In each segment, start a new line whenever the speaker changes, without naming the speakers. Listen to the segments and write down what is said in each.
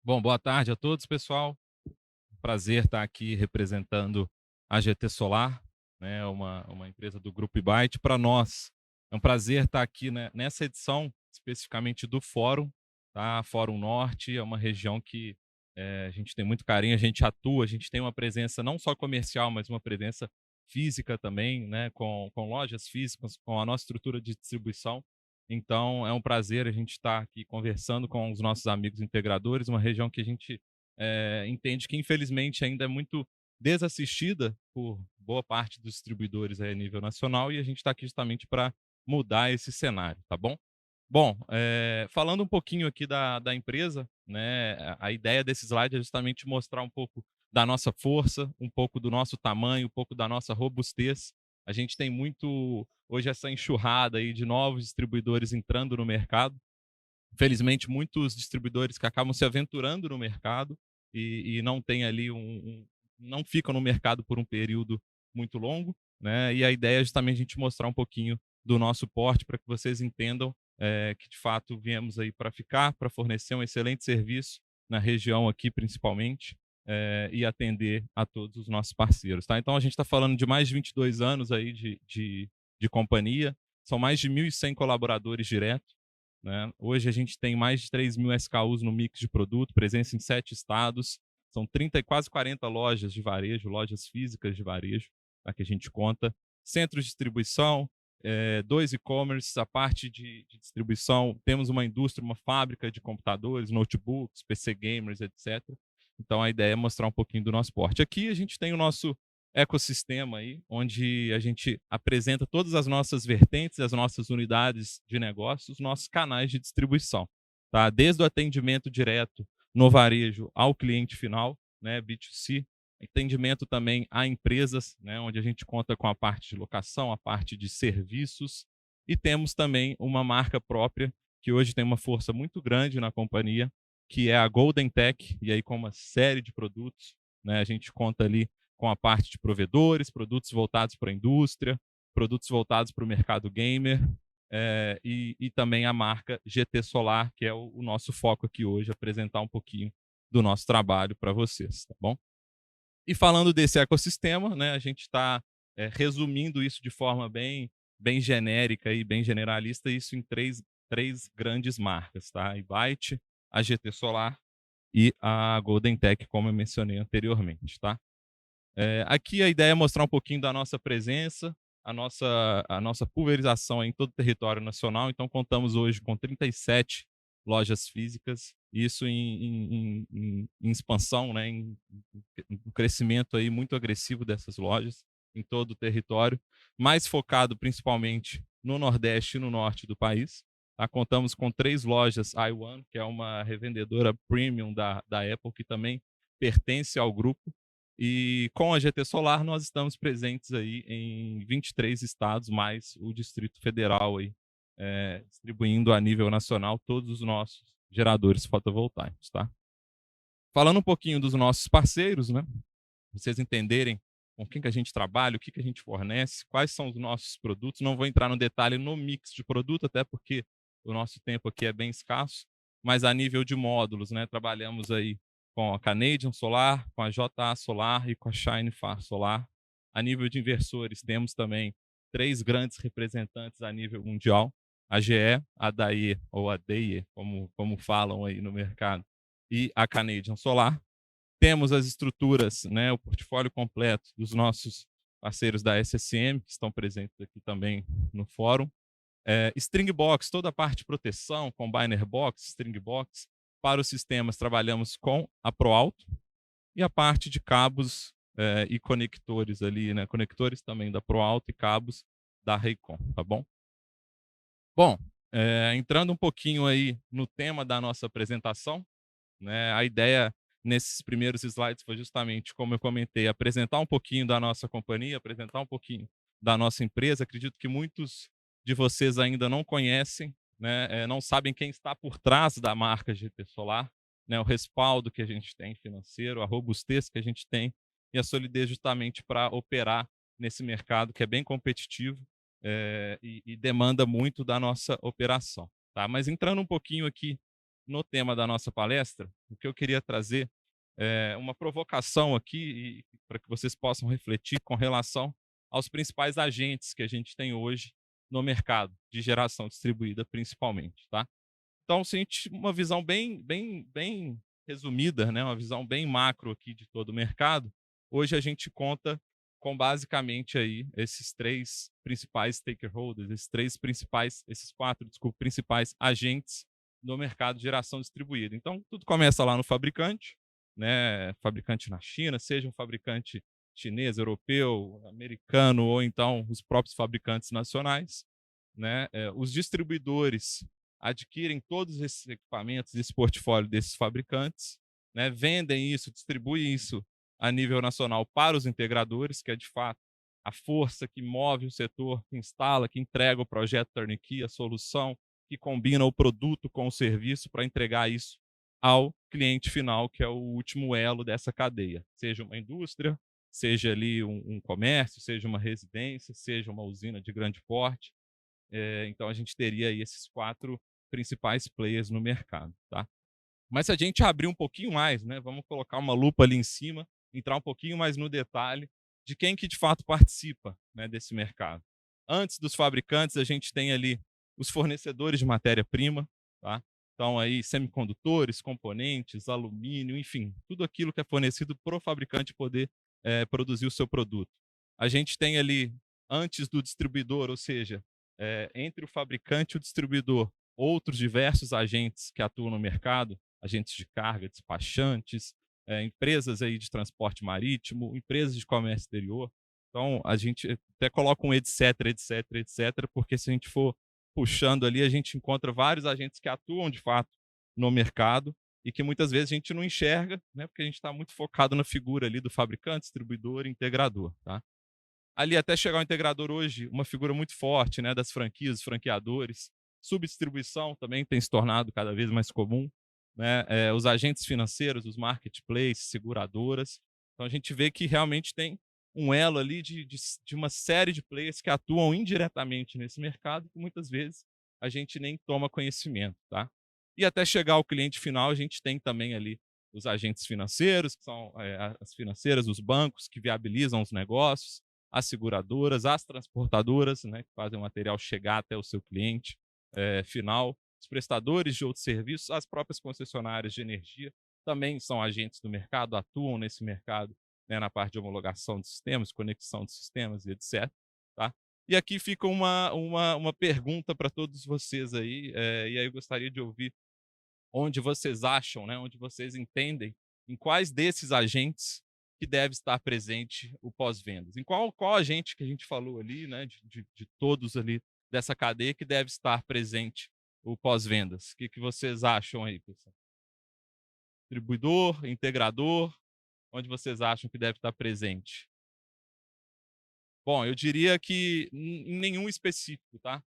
Bom, boa tarde a todos, pessoal. Prazer estar aqui representando a GT Solar, né, uma empresa do Grupo Byte. Para nós, é um prazer estar aqui, né, nessa edição, especificamente do Fórum, tá? Fórum Norte é uma região que a gente tem muito carinho, a gente atua, a gente tem uma presença não só comercial, mas uma presença física também, né, com lojas físicas, com a nossa estrutura de distribuição. Então, é um prazer a gente estar aqui conversando com os nossos amigos integradores, uma região que a gente entende que, infelizmente, ainda é muito desassistida por boa parte dos distribuidores a nível nacional, e a gente está aqui justamente para mudar esse cenário, tá bom? Bom, falando um pouquinho aqui da empresa, né, a ideia desse slide é justamente mostrar um pouco da nossa força, um pouco do nosso tamanho, um pouco da nossa robustez. A gente tem muito, hoje, essa enxurrada aí de novos distribuidores entrando no mercado. Felizmente, muitos distribuidores que acabam se aventurando no mercado e não tem ali não ficam no mercado por um período muito longo, né? E a ideia é justamente a gente mostrar um pouquinho do nosso porte para que vocês entendam que de fato viemos aí para ficar, para fornecer um excelente serviço na região aqui principalmente, e atender a todos os nossos parceiros, tá? Então a gente está falando de mais de 22 anos aí de companhia, são mais de 1.100 colaboradores diretos, né? Hoje a gente tem mais de 3.000 SKUs no mix de produto, presença em 7 estados, são 30 e quase 40 lojas de varejo, lojas físicas de varejo, tá, que a gente conta, centros de distribuição, 2 e-commerce, a parte de distribuição, temos uma indústria, uma fábrica de computadores, notebooks, PC gamers, etc. Então a ideia é mostrar um pouquinho do nosso porte. Aqui a gente tem o nosso ecossistema aí, onde a gente apresenta todas as nossas vertentes, as nossas unidades de negócio, os nossos canais de distribuição, tá? Desde o atendimento direto no varejo ao cliente final, né, B2C, atendimento também a empresas, né, onde a gente conta com a parte de locação, a parte de serviços, e temos também uma marca própria que hoje tem uma força muito grande na companhia, que é a Golden Tech, e aí com uma série de produtos, né, a gente conta ali com a parte de provedores, produtos voltados para a indústria, produtos voltados para o mercado gamer, e também a marca GT Solar, que é o nosso foco aqui hoje, apresentar um pouquinho do nosso trabalho para vocês, tá bom? E falando desse ecossistema, né, a gente está resumindo isso de forma bem genérica e bem generalista, isso em três grandes marcas, tá? A Byte, a GT Solar e a Golden Tech, como eu mencionei anteriormente, tá? Aqui a ideia é mostrar um pouquinho da nossa presença, a nossa pulverização em todo o território nacional. Então, contamos hoje com 37 lojas físicas, isso em expansão, né, em um crescimento aí muito agressivo dessas lojas em todo o território, mais focado principalmente no Nordeste e no Norte do país. Tá? Contamos com 3 lojas iOne, que é uma revendedora premium da Apple, que também pertence ao grupo. E com a GT Solar nós estamos presentes aí em 23 estados, mais o Distrito Federal aí, distribuindo a nível nacional todos os nossos geradores fotovoltaicos, tá? Falando um pouquinho dos nossos parceiros, né? Vocês entenderem com quem que a gente trabalha, o que que a gente fornece, quais são os nossos produtos. Não vou entrar no detalhe no mix de produto, até porque o nosso tempo aqui é bem escasso, mas a nível de módulos, né? Trabalhamos aí com a Canadian Solar, com a JA Solar e com a Shine Far Solar. A nível de inversores, temos também 3 grandes representantes a nível mundial, a GE, a DAE, ou a DEE, como falam aí no mercado, e a Canadian Solar. Temos as estruturas, né, o portfólio completo dos nossos parceiros da SSM, que estão presentes aqui também no fórum. String Box, toda a parte de proteção, Combiner Box, String Box. Para os sistemas, trabalhamos com a ProAlto. E a parte de cabos e conectores ali, né, conectores também da ProAlto e cabos da Raycon, tá bom? Bom, entrando um pouquinho aí no tema da nossa apresentação, né, a ideia nesses primeiros slides foi justamente, como eu comentei, apresentar um pouquinho da nossa companhia, apresentar um pouquinho da nossa empresa. Acredito que muitos de vocês ainda não conhecem, né, não sabem quem está por trás da marca GT Solar, né, o respaldo que a gente tem financeiro, a robustez que a gente tem e a solidez justamente para operar nesse mercado que é bem competitivo e demanda muito da nossa operação. Tá? Mas entrando um pouquinho aqui no tema da nossa palestra, o que eu queria trazer é uma provocação aqui para que vocês possam refletir com relação aos principais agentes que a gente tem hoje no mercado de geração distribuída, principalmente, tá? Então, se a gente, uma visão bem resumida, né, uma visão bem macro aqui de todo o mercado, hoje a gente conta com basicamente aí esses três principais stakeholders, esses quatro, desculpa, principais agentes no mercado de geração distribuída. Então, tudo começa lá no fabricante, né, fabricante na China, seja um fabricante chinês, europeu, americano ou então os próprios fabricantes nacionais, né, os distribuidores adquirem todos esses equipamentos, esse portfólio desses fabricantes, né, vendem isso, distribuem isso a nível nacional para os integradores, que é de fato a força que move o setor, que instala, que entrega o projeto turnkey, a solução, que combina o produto com o serviço para entregar isso ao cliente final, que é o último elo dessa cadeia, seja uma indústria, seja ali um comércio, seja uma residência, seja uma usina de grande porte. Então a gente teria aí esses quatro principais players no mercado, tá? Mas se a gente abrir um pouquinho mais, né, vamos colocar uma lupa ali em cima, entrar um pouquinho mais no detalhe de quem que de fato participa, né, desse mercado. Antes dos fabricantes, a gente tem ali os fornecedores de matéria-prima, tá? Então aí semicondutores, componentes, alumínio, enfim, tudo aquilo que é fornecido para o fabricante poder produzir o seu produto. A gente tem ali antes do distribuidor, ou seja, entre o fabricante e o distribuidor, outros diversos agentes que atuam no mercado, agentes de carga, despachantes, empresas aí de transporte marítimo, empresas de comércio exterior. Então, a gente até coloca um etc, etc, etc, porque se a gente for puxando ali, a gente encontra vários agentes que atuam de fato no mercado e que muitas vezes a gente não enxerga, né, porque a gente está muito focado na figura ali do fabricante, distribuidor e integrador, tá? Ali até chegar ao integrador hoje, uma figura muito forte, né, das franquias, dos franqueadores. Subdistribuição também tem se tornado cada vez mais comum, né? Os agentes financeiros, os marketplaces, seguradoras. Então a gente vê que realmente tem um elo ali de uma série de players que atuam indiretamente nesse mercado que muitas vezes a gente nem toma conhecimento, tá? E até chegar ao cliente final, a gente tem também ali os agentes financeiros, que são as financeiras, os bancos que viabilizam os negócios, as seguradoras, as transportadoras, né, que fazem o material chegar até o seu cliente final, os prestadores de outros serviços, as próprias concessionárias de energia também são agentes do mercado, atuam nesse mercado, né, na parte de homologação de sistemas, conexão de sistemas e etc. Tá? E aqui fica uma pergunta para todos vocês aí, e aí eu gostaria de ouvir onde vocês acham, né, onde vocês entendem, em quais desses agentes que deve estar presente o pós-vendas. Em qual agente que a gente falou ali, né, de todos ali dessa cadeia que deve estar presente o pós-vendas. O que vocês acham aí, pessoal? Distribuidor, integrador, onde vocês acham que deve estar presente? Bom, eu diria que em nenhum específico, tá?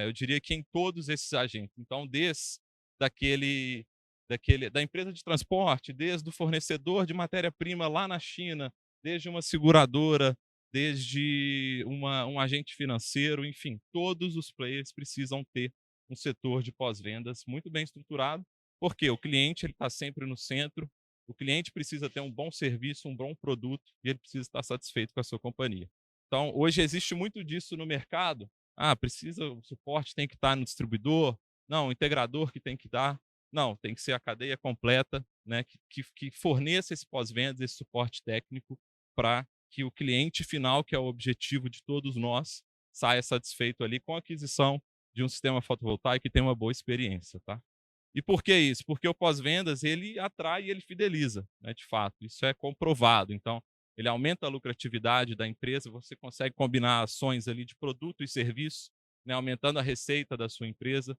Eu diria que em todos esses agentes. Então, desde da empresa de transporte, desde o fornecedor de matéria-prima lá na China, desde uma seguradora, desde um agente financeiro, enfim, todos os players precisam ter um setor de pós-vendas muito bem estruturado, porque o cliente ele está sempre no centro, o cliente precisa ter um bom serviço, um bom produto e ele precisa estar satisfeito com a sua companhia. Então, hoje existe muito disso no mercado. Ah, precisa, o suporte tem que estar no distribuidor. Não, o integrador que tem que dar. Não, tem que ser a cadeia completa, né, que forneça esse pós-vendas, esse suporte técnico para que o cliente final, que é o objetivo de todos nós, saia satisfeito ali com a aquisição de um sistema fotovoltaico e tenha uma boa experiência, tá? E por que isso? Porque o pós-vendas, ele atrai e ele fideliza, né, de fato. Isso é comprovado. Então, ele aumenta a lucratividade da empresa, você consegue combinar ações ali de produto e serviço, né, aumentando a receita da sua empresa.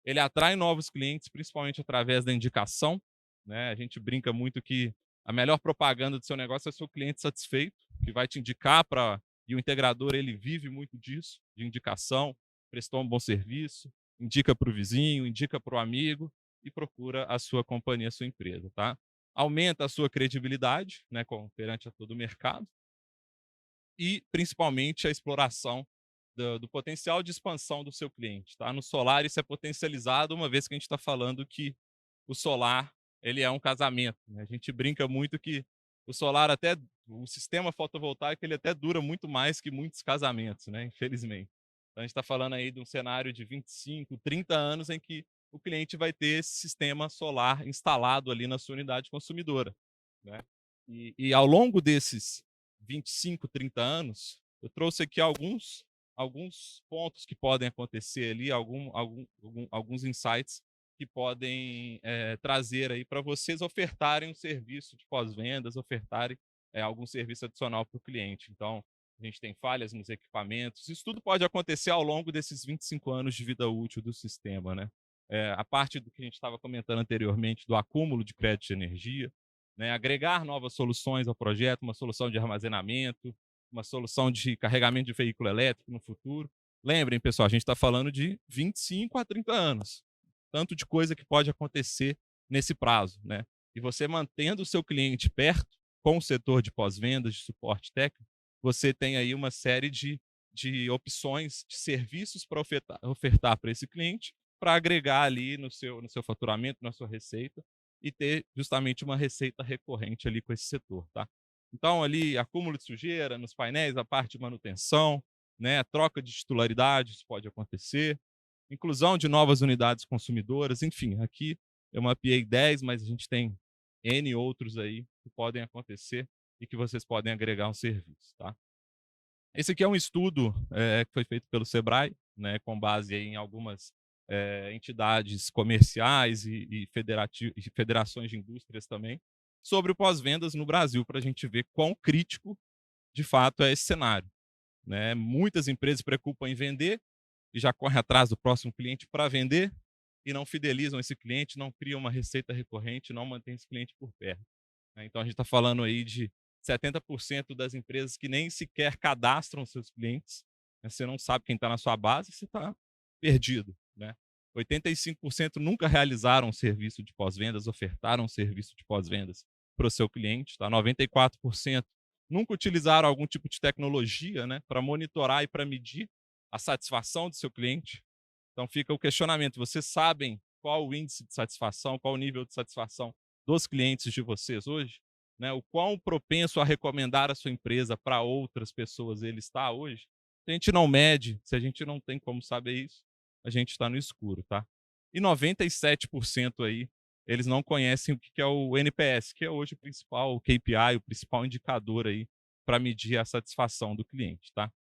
Ele atrai novos clientes, principalmente através da indicação, né? A gente brinca muito que a melhor propaganda do seu negócio é o seu cliente satisfeito, que vai te indicar para... E o integrador, ele vive muito disso, de indicação, prestou um bom serviço, indica para o vizinho, indica para o amigo e procura a sua companhia, a sua empresa, tá? Aumenta a sua credibilidade, né, perante a todo o mercado e, principalmente, a exploração do potencial de expansão do seu cliente. Tá? No solar, isso é potencializado, uma vez que a gente está falando que o solar ele é um casamento, né? A gente brinca muito que o solar até o sistema fotovoltaico ele até dura muito mais que muitos casamentos, né? Infelizmente. Então a gente está falando aí de um cenário de 25, 30 anos em que o cliente vai ter esse sistema solar instalado ali na sua unidade consumidora, né? E ao longo desses 25, 30 anos, eu trouxe aqui alguns pontos que podem acontecer ali, alguns insights que podem trazer aí para vocês ofertarem um serviço de pós-vendas, ofertarem algum serviço adicional para o cliente. Então, a gente tem falhas nos equipamentos. Isso tudo pode acontecer ao longo desses 25 anos de vida útil do sistema, né? A parte do que a gente estava comentando anteriormente, do acúmulo de crédito de energia, né? Agregar novas soluções ao projeto, uma solução de armazenamento, uma solução de carregamento de veículo elétrico no futuro. Lembrem, pessoal, a gente está falando de 25 a 30 anos. Tanto de coisa que pode acontecer nesse prazo, né? E você mantendo o seu cliente perto, com o setor de pós-vendas, de suporte técnico, você tem aí uma série de opções, de serviços para ofertar para esse cliente, para agregar ali no seu faturamento, na sua receita, e ter justamente uma receita recorrente ali com esse setor, tá? Então, ali, acúmulo de sujeira nos painéis, a parte de manutenção, né, a troca de titularidade, isso pode acontecer, inclusão de novas unidades consumidoras, enfim, aqui eu mapeei 10, mas a gente tem N outros aí que podem acontecer e que vocês podem agregar um serviço, tá? Esse aqui é um estudo que foi feito pelo Sebrae, né, com base em algumas entidades comerciais e federações de indústrias também, sobre o pós-vendas no Brasil, para a gente ver quão crítico, de fato, é esse cenário, né? Muitas empresas se preocupam em vender e já correm atrás do próximo cliente para vender e não fidelizam esse cliente, não criam uma receita recorrente, não mantêm esse cliente por perto, né? Então, a gente está falando aí de 70% das empresas que nem sequer cadastram seus clientes, né? Você não sabe quem está na sua base, você está perdido, né? 85% nunca realizaram um serviço de pós-vendas, ofertaram um serviço de pós-vendas para o seu cliente, tá? 94% nunca utilizaram algum tipo de tecnologia, né, para monitorar e para medir a satisfação do seu cliente. Então fica o questionamento: vocês sabem qual o índice de satisfação, qual o nível de satisfação dos clientes de vocês hoje? Né? O quão propenso a recomendar a sua empresa para outras pessoas ele está hoje? Se a gente não mede, se a gente não tem como saber isso, a gente está no escuro, tá? E 97% aí, eles não conhecem o que é o NPS, que é hoje o principal KPI, o principal indicador aí para medir a satisfação do cliente, tá?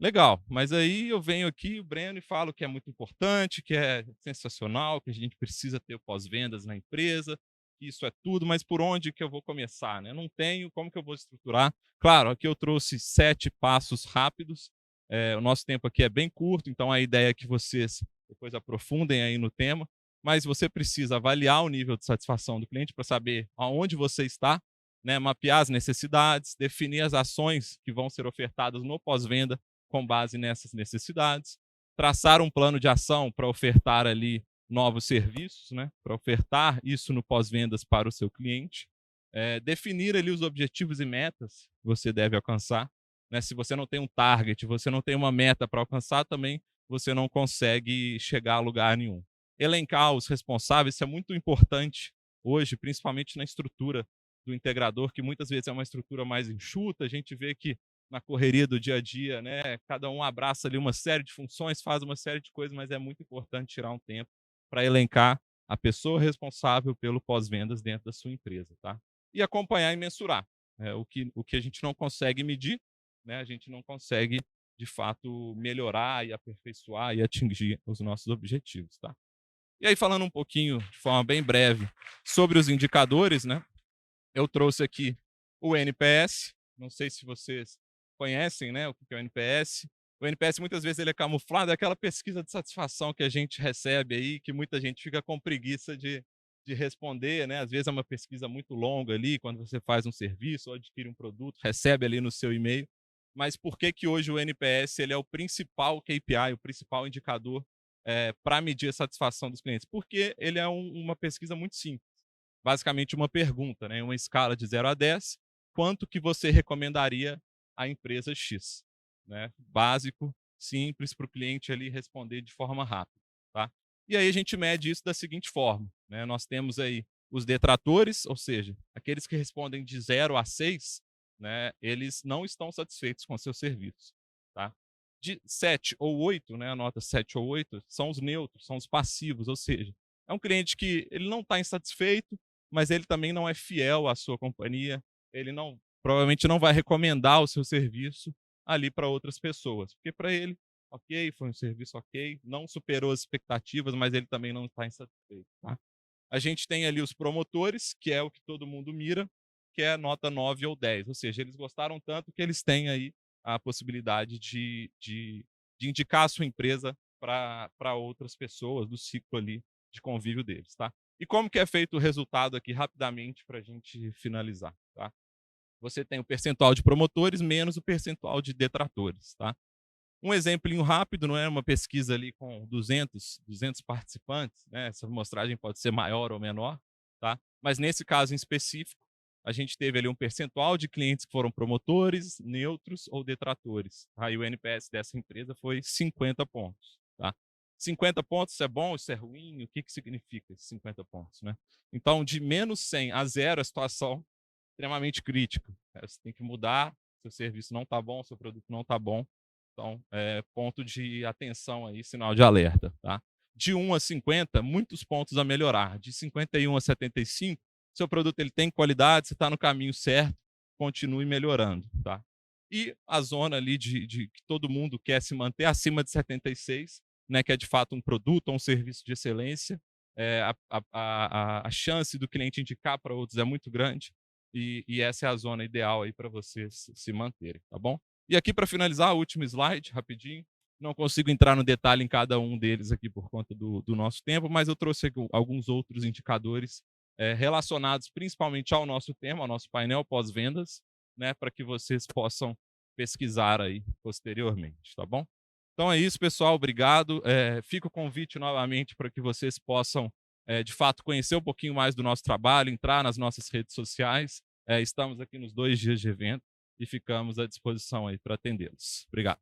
Legal, mas aí eu venho aqui, o Breno, e falo que é muito importante, que é sensacional, que a gente precisa ter pós-vendas na empresa, que isso é tudo, mas por onde que eu vou começar, né? Não tenho, como que eu vou estruturar? Claro, aqui eu trouxe 7 passos rápidos, o nosso tempo aqui é bem curto, então a ideia é que vocês depois aprofundem aí no tema, mas você precisa avaliar o nível de satisfação do cliente para saber aonde você está, né? Mapear as necessidades, definir as ações que vão ser ofertadas no pós-venda com base nessas necessidades, traçar um plano de ação para ofertar ali novos serviços, né, para ofertar isso no pós-vendas para o seu cliente, definir ali os objetivos e metas que você deve alcançar, né? Se você não tem um target, você não tem uma meta para alcançar, também você não consegue chegar a lugar nenhum. Elencar os responsáveis, isso é muito importante hoje, principalmente na estrutura do integrador, que muitas vezes é uma estrutura mais enxuta. A gente vê que na correria do dia a dia, né? Cada um abraça ali uma série de funções, faz uma série de coisas, mas é muito importante tirar um tempo para elencar a pessoa responsável pelo pós-vendas dentro da sua empresa, tá? E acompanhar e mensurar. O que a gente não consegue medir, né? A gente não consegue, de fato, melhorar e aperfeiçoar e atingir os nossos objetivos, tá? E aí, falando um pouquinho, de forma bem breve, sobre os indicadores, né? Eu trouxe aqui o NPS, não sei se vocês conhecem, né, o que é o NPS. O NPS muitas vezes ele é camuflado, é aquela pesquisa de satisfação que a gente recebe aí, que muita gente fica com preguiça de responder, né? Às vezes é uma pesquisa muito longa ali, quando você faz um serviço ou adquire um produto, recebe ali no seu e-mail. Mas por que que hoje o NPS ele é o principal KPI, o principal indicador para medir a satisfação dos clientes? Porque ele é uma pesquisa muito simples. Basicamente uma pergunta, né? Uma escala de 0 a 10, quanto que você recomendaria à empresa X, né? Básico, simples, para o cliente ali responder de forma rápida, tá? E aí a gente mede isso da seguinte forma, né? Nós temos aí os detratores, ou seja, aqueles que respondem de 0 a 6, né, eles não estão satisfeitos com o seu serviço. Tá? De 7 ou 8, né, a nota 7 ou 8, são os neutros, são os passivos, ou seja, é um cliente que ele não está insatisfeito, mas ele também não é fiel à sua companhia, ele provavelmente não vai recomendar o seu serviço ali para outras pessoas, porque para ele, ok, foi um serviço ok, não superou as expectativas, mas ele também não está insatisfeito. Tá? A gente tem ali os promotores, que é o que todo mundo mira, que é a nota 9 ou 10, ou seja, eles gostaram tanto que eles têm aí a possibilidade de indicar a sua empresa para outras pessoas do ciclo ali de convívio deles. Tá? E como que é feito o resultado aqui rapidamente para a gente finalizar? Tá? Você tem o percentual de promotores menos o percentual de detratores. Tá? Um exemplinho rápido, não é uma pesquisa ali com 200 participantes, né? Essa amostragem pode ser maior ou menor, tá? Mas nesse caso em específico, a gente teve ali um percentual de clientes que foram promotores, neutros ou detratores. Aí o NPS dessa empresa foi 50 pontos, tá? 50 pontos, isso é bom, isso é ruim? O que significa esses 50 pontos, né? Então, de menos 100 a 0, a situação é extremamente crítica. Você tem que mudar, seu serviço não está bom, seu produto não está bom. Então, ponto de atenção aí, sinal de alerta. Tá? De 1 a 50, muitos pontos a melhorar. De 51 a 75, seu produto ele tem qualidade, você está no caminho certo, continue melhorando. Tá? E a zona ali de que todo mundo quer se manter acima de 76, né, que é de fato um produto ou um serviço de excelência, a chance do cliente indicar para outros é muito grande, e essa é a zona ideal aí para vocês se manterem, tá bom? E aqui, para finalizar, o último slide, rapidinho. Não consigo entrar no detalhe em cada um deles aqui por conta do nosso tempo, mas eu trouxe aqui alguns outros indicadores relacionados principalmente ao nosso tema, ao nosso painel pós-vendas, né, para que vocês possam pesquisar aí posteriormente, tá bom? Então é isso, pessoal, obrigado. Fica o convite novamente para que vocês possam, de fato, conhecer um pouquinho mais do nosso trabalho, entrar nas nossas redes sociais. Estamos aqui nos 2 dias de evento e ficamos à disposição aí para atendê-los. Obrigado.